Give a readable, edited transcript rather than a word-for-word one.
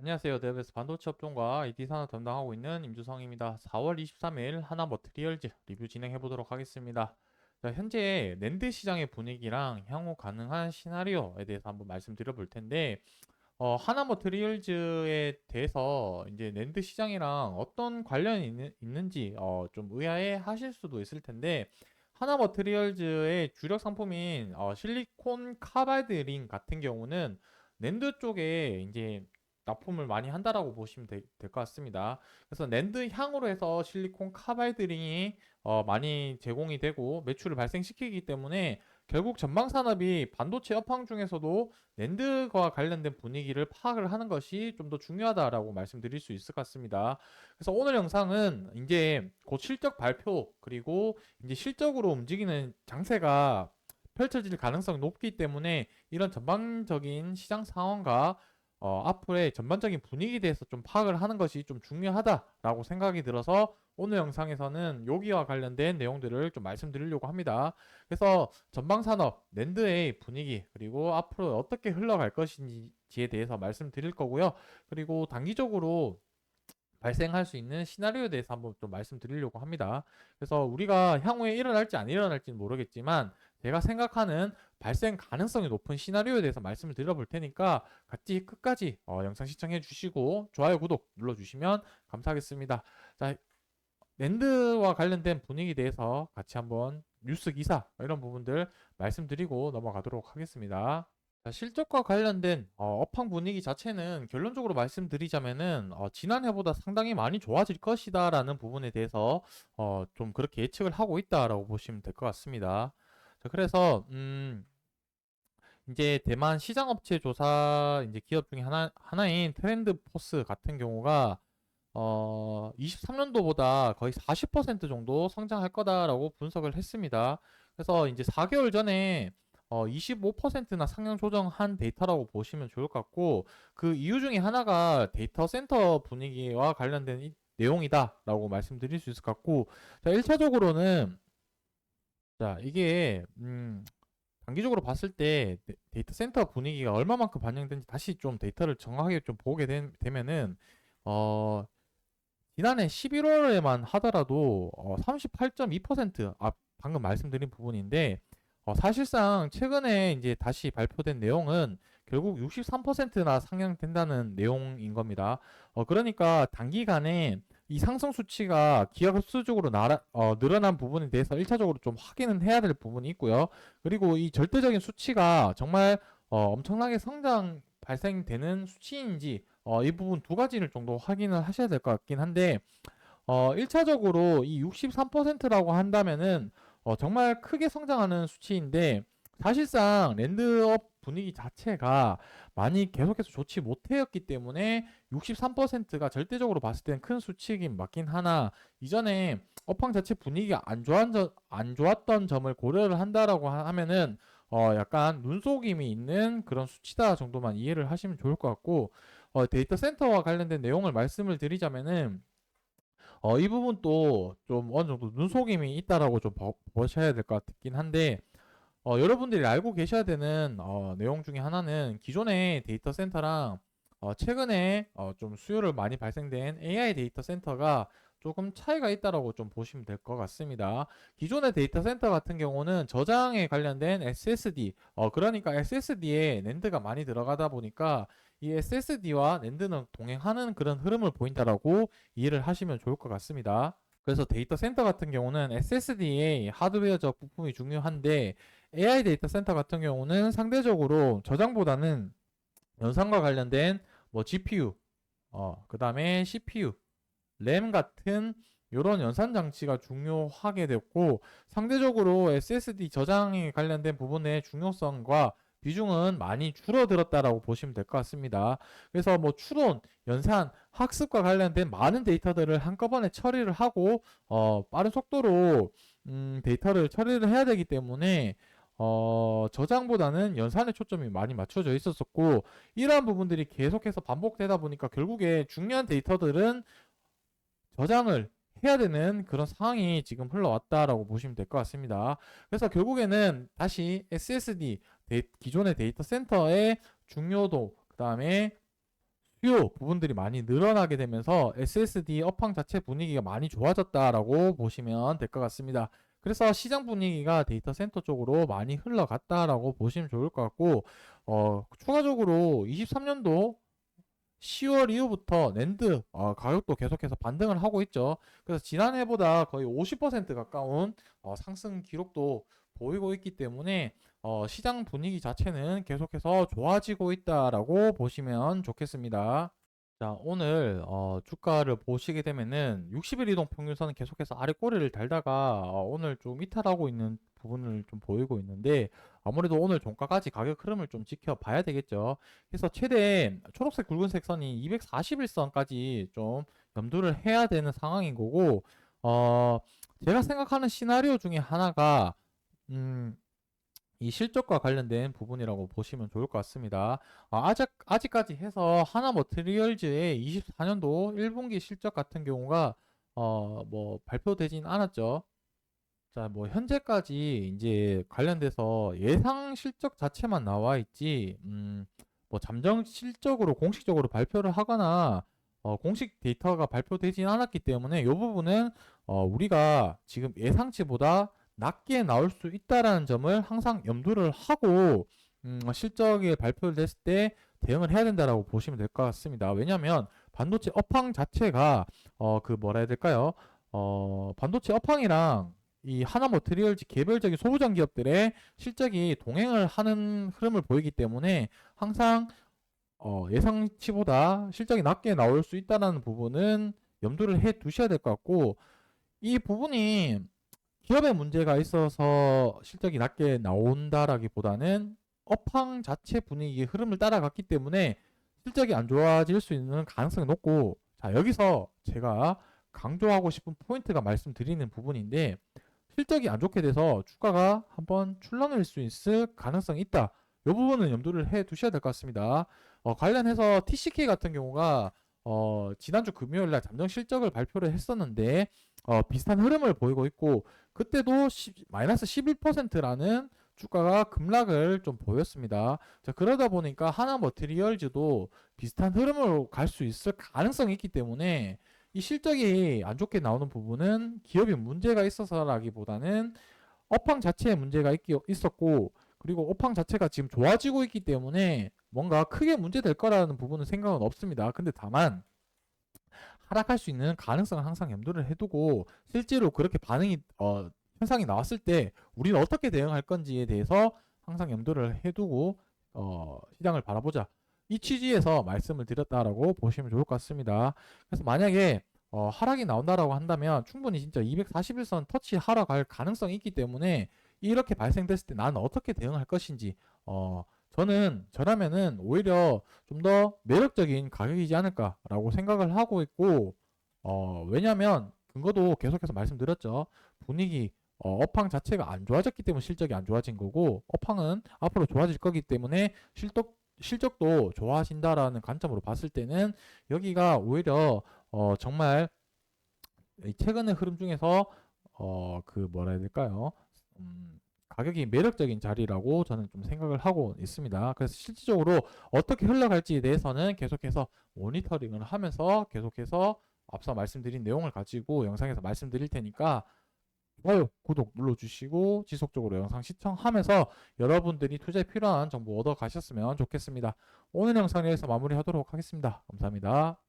안녕하세요. 네베스 반도체 업종과 IT 산업 담당하고 있는 임주성입니다. 4월 23일 하나머트리얼즈 리뷰 진행해 보도록 하겠습니다. 자, 현재 낸드 시장의 분위기랑 향후 가능한 시나리오에 대해서 한번 말씀드려 볼 텐데, 하나머트리얼즈에 대해서 이제 낸드 시장이랑 어떤 관련이 있는지 좀 의아해 하실 수도 있을 텐데, 하나머트리얼즈의 주력 상품인 실리콘 카바이드 링 같은 경우는 낸드 쪽에 이제 납품을 많이 한다라고 보시면 될 것 같습니다. 그래서 낸드 향으로 해서 실리콘 카바이드 링이 많이 제공이 되고 매출을 발생시키기 때문에 결국 전방 산업이 반도체 업황 중에서도 낸드와 관련된 분위기를 파악을 하는 것이 좀 더 중요하다라고 말씀드릴 수 있을 것 같습니다. 그래서 오늘 영상은 이제 곧 실적 발표 그리고 이제 실적으로 움직이는 장세가 펼쳐질 가능성이 높기 때문에 이런 전반적인 시장 상황과 앞으로의 전반적인 분위기에 대해서 좀 파악을 하는 것이 좀 중요하다라고 생각이 들어서 오늘 영상에서는 여기와 관련된 내용들을 좀 말씀드리려고 합니다. 그래서 전방산업, 낸드의 분위기, 그리고 앞으로 어떻게 흘러갈 것인지에 대해서 말씀드릴 거고요. 그리고 단기적으로 발생할 수 있는 시나리오에 대해서 한번 좀 말씀드리려고 합니다. 그래서 우리가 향후에 일어날지 안 일어날지는 모르겠지만 제가 생각하는 발생 가능성이 높은 시나리오에 대해서 말씀을 드려볼 테니까 같이 끝까지 영상 시청해 주시고 좋아요, 구독 눌러주시면 감사하겠습니다. 자, 랜드와 관련된 분위기에 대해서 같이 한번 뉴스 기사 이런 부분들 말씀드리고 넘어가도록 하겠습니다. 자, 실적과 관련된 업황 분위기 자체는 결론적으로 말씀드리자면은 지난해보다 상당히 많이 좋아질 것이다라는 부분에 대해서 좀 그렇게 예측을 하고 있다라고 보시면 될 것 같습니다. 자, 그래서 이제 대만 시장업체 조사 이제 기업 중에 하나인 트렌드 포스 같은 경우가 23년도보다 거의 40% 정도 성장할 거다라고 분석을 했습니다. 그래서 이제 4개월 전에 25%나 상향 조정한 데이터라고 보시면 좋을 것 같고, 그 이유 중에 하나가 데이터 센터 분위기와 관련된 내용이다라고 말씀드릴 수 있을 것 같고, 자, 1차적으로는 자, 이게 단기적으로 봤을 때 데이터 센터 분위기가 얼마만큼 반영된지 다시 좀 데이터를 정확하게 좀 보게 되면은 어, 지난해 11월에만 하더라도 38.2% 방금 말씀드린 부분인데 사실상 최근에 이제 다시 발표된 내용은 결국 63%나 상향된다는 내용인 겁니다. 그러니까 단기간에 이 상승 수치가 기하급수적으로 늘어난 부분에 대해서 1차적으로 좀 확인은 해야 될 부분이 있고요. 그리고 이 절대적인 수치가 정말 엄청나게 성장 발생되는 수치인지 이 부분 두 가지를 정도 확인을 하셔야 될 것 같긴 한데 1차적으로 이 63%라고 한다면은 정말 크게 성장하는 수치인데 사실상 랜드업 분위기 자체가 많이 계속해서 좋지 못했기 때문에 63%가 절대적으로 봤을 때는 큰 수치이긴 맞긴 하나 이전에 업황 자체 분위기가 안 좋았던 점을 고려를 한다라고 하면은 약간 눈속임이 있는 그런 수치다 정도만 이해를 하시면 좋을 것 같고 데이터 센터와 관련된 내용을 말씀을 드리자면은 이 부분도 좀 어느 정도 눈속임이 있다라고 좀 보셔야 될 것 같긴 한데 여러분들이 알고 계셔야 되는 내용 중에 하나는 기존의 데이터 센터랑 최근에 좀 수요를 많이 발생된 AI 데이터 센터가 조금 차이가 있다라고 좀 보시면 될 것 같습니다. 기존의 데이터 센터 같은 경우는 저장에 관련된 SSD, 그러니까 SSD에 낸드가 많이 들어가다 보니까 이 SSD와 낸드는 동행하는 그런 흐름을 보인다라고 이해를 하시면 좋을 것 같습니다. 그래서 데이터 센터 같은 경우는 SSD의 하드웨어적 부품이 중요한데 AI 데이터 센터 같은 경우는 상대적으로 저장보다는 연산과 관련된 뭐 GPU, 그 다음에 CPU, 램 같은 이런 연산 장치가 중요하게 됐고 상대적으로 SSD 저장에 관련된 부분의 중요성과 비중은 많이 줄어들었다라고 보시면 될 것 같습니다. 그래서 뭐 추론, 연산, 학습과 관련된 많은 데이터들을 한꺼번에 처리를 하고 빠른 속도로 데이터를 처리를 해야 되기 때문에 저장보다는 연산에 초점이 많이 맞춰져 있었었고 이러한 부분들이 계속해서 반복되다 보니까 결국에 중요한 데이터들은 저장을 해야 되는 그런 상황이 지금 흘러왔다라고 보시면 될 것 같습니다. 그래서 결국에는 다시 SSD 기존의 데이터 센터의 중요도, 그 다음에 수요 부분들이 많이 늘어나게 되면서 SSD 업황 자체 분위기가 많이 좋아졌다라고 보시면 될 것 같습니다. 그래서 시장 분위기가 데이터 센터 쪽으로 많이 흘러갔다라고 보시면 좋을 것 같고, 추가적으로 23년도 10월 이후부터 낸드 가격도 계속해서 반등을 하고 있죠. 그래서 지난해보다 거의 50% 가까운 상승 기록도 보이고 있기 때문에 시장 분위기 자체는 계속해서 좋아지고 있다라고 보시면 좋겠습니다. 자, 오늘 주가를 보시게 되면은 60일 이동 평균선은 계속해서 아래 꼬리를 달다가 오늘 좀 이탈하고 있는 부분을 좀 보이고 있는데, 아무래도 오늘 종가까지 가격 흐름을 좀 지켜봐야 되겠죠. 그래서 최대 초록색 굵은색 선이 241선까지 좀 염두를 해야 되는 상황인 거고, 어, 제가 생각하는 시나리오 중에 하나가 이 실적과 관련된 부분이라고 보시면 좋을 것 같습니다. 아직까지 해서 하나머티리얼즈의 24년도 1분기 실적 같은 경우가 뭐 발표되진 않았죠. 자, 뭐 현재까지 이제 관련돼서 예상 실적 자체만 나와 있지, 뭐 잠정 실적으로 공식적으로 발표를 하거나 공식 데이터가 발표되진 않았기 때문에 이 부분은 우리가 지금 예상치보다 낮게 나올 수 있다라는 점을 항상 염두를 하고 실적이 발표됐을 때 대응을 해야 된다라고 보시면 될 것 같습니다. 왜냐하면 반도체 업황 자체가 그 뭐라 해야 될까요? 반도체 업황이랑 이 하나머티리얼즈 개별적인 소부장 기업들의 실적이 동행을 하는 흐름을 보이기 때문에 항상 예상치보다 실적이 낮게 나올 수 있다는 부분은 염두를 해 두셔야 될 것 같고, 이 부분이 기업의 문제가 있어서 실적이 낮게 나온다라기보다는 업황 자체 분위기 흐름을 따라갔기 때문에 실적이 안 좋아질 수 있는 가능성이 높고, 자, 여기서 제가 강조하고 싶은 포인트가 말씀드리는 부분인데, 실적이 안 좋게 돼서 주가가 한번 출렁일 수 있을 가능성이 있다. 이 부분은 염두를 해 두셔야 될 것 같습니다. 관련해서 TCK 같은 경우가 지난주 금요일 날 잠정 실적을 발표를 했었는데 비슷한 흐름을 보이고 있고, 그때도 마이너스 11%라는 주가가 급락을 좀 보였습니다. 자, 그러다 보니까 하나머티리얼즈도 비슷한 흐름으로 갈 수 있을 가능성이 있기 때문에 이 실적이 안 좋게 나오는 부분은 기업이 문제가 있어서라기보다는 업황 자체에 문제가 있었고, 그리고 업황 자체가 지금 좋아지고 있기 때문에 뭔가 크게 문제될 거라는 부분은 생각은 없습니다. 근데 다만 하락할 수 있는 가능성을 항상 염두를 해두고, 실제로 그렇게 현상이 나왔을 때 우리는 어떻게 대응할 건지에 대해서 항상 염두를 해두고 시장을 바라보자, 이 취지에서 말씀을 드렸다라고 보시면 좋을 것 같습니다. 그래서 만약에 하락이 나온다라고 한다면 충분히 진짜 241선 터치하러 갈 가능성이 있기 때문에, 이렇게 발생됐을 때 나는 어떻게 대응할 것인지 저라면은 오히려 좀 더 매력적인 가격이지 않을까라고 생각을 하고 있고, 왜냐면 근거도 계속해서 말씀드렸죠. 분위기, 업황 자체가 안 좋아졌기 때문에 실적이 안 좋아진 거고, 업황은 앞으로 좋아질 거기 때문에 실적도 좋아진다라는 관점으로 봤을 때는 여기가 오히려 정말 최근의 흐름 중에서 그 뭐라 해야 될까요? 가격이 매력적인 자리라고 저는 좀 생각을 하고 있습니다. 그래서 실질적으로 어떻게 흘러갈지에 대해서는 계속해서 모니터링을 하면서 계속해서 앞서 말씀드린 내용을 가지고 영상에서 말씀드릴 테니까 좋아요, 구독 눌러주시고 지속적으로 영상 시청하면서 여러분들이 투자에 필요한 정보 얻어 가셨으면 좋겠습니다. 오늘 영상 여기서 마무리하도록 하겠습니다. 감사합니다.